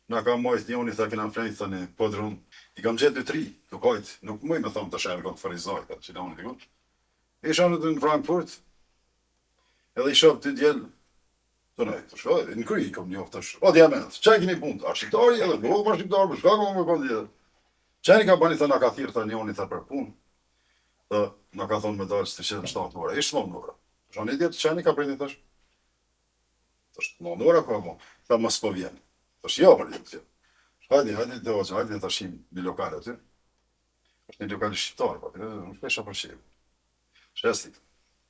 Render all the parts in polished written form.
Na ka majt njoni ta kena flenjt tani, po drum. I kam gjetë 2-3, tukajt, nuk muj me thonë të shenë këtë farizaj, që da unë dikun. Isha në Frankfurt, edhe i shoh 2 djelë, të nej, të shkoj, në kry, kom njoft tash. O djemet, qenë kini punë, a shqiptari edhe, po ma shqiptar, për shka kom me kondi edhe. Qeni ka bani, na ka thirë ta njoni ta për punë, dhe na ka thonë me dalë së të qenë 7 ora, ishtë 9 ora. Shani djetë, qeni ka prejti tash? Tash 9 ora ka mo, ta mos po vjen. Tash jo për jetë, hajde, hajde të ashim një lokal aty. është një lokal shqiptar, po, nuk pesha për shqip. Shestit.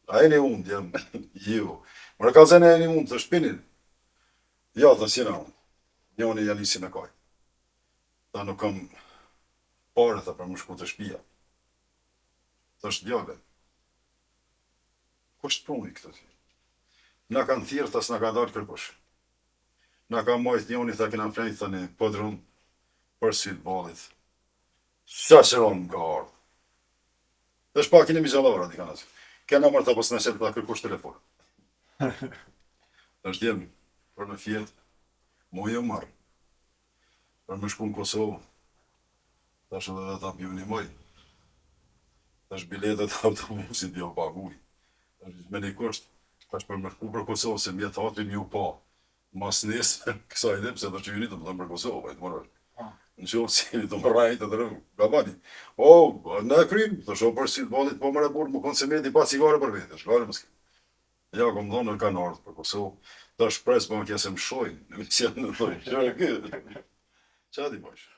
A e një unë, jam, ju. Mërë ka zene e një unë të shpinin. Ja, të sina unë. Një unë janë isi me kaj. Ta nuk kam pare të për më shku të shpia. Të është djale. Ko është puni këtë ty? Na kanë thirë, tas na ka dalë kërkush. Na ka majt një unë i ta kena flenjt të një podrum për sytë balit. Qa që ronë më ka ardhë. Dhe shpa kini mi gjallara, di kanë atë. Kena mërë të posë në qëtë ta kërkush telefon. është djemë, për në fjetë, mu jo marë. Për më shku në Kosovë, ta është edhe dhe ta pju një mëj. Ta është biletet autobusit jo paguj. Ta është me një kusht, ta është për më shku për Kosovë, se mjetë hatin ju pa. Mas nesë, kësa i dhe, pse të që ju një të më dhëmë për Kosovë, e të mërë. Në qovë si jeni të më rajtë të dërëm, ka bani. O, në e krymë, të shohë për si të balit, po më report, më konsimeti pa cigare për vete, shkare më s'ke. Ja, kom dhonë në kanë ardhë për Kosovë, ta shpresë për më kjesë më shojnë, në misjetë në thojnë, që e këtë. Qa di bashkë?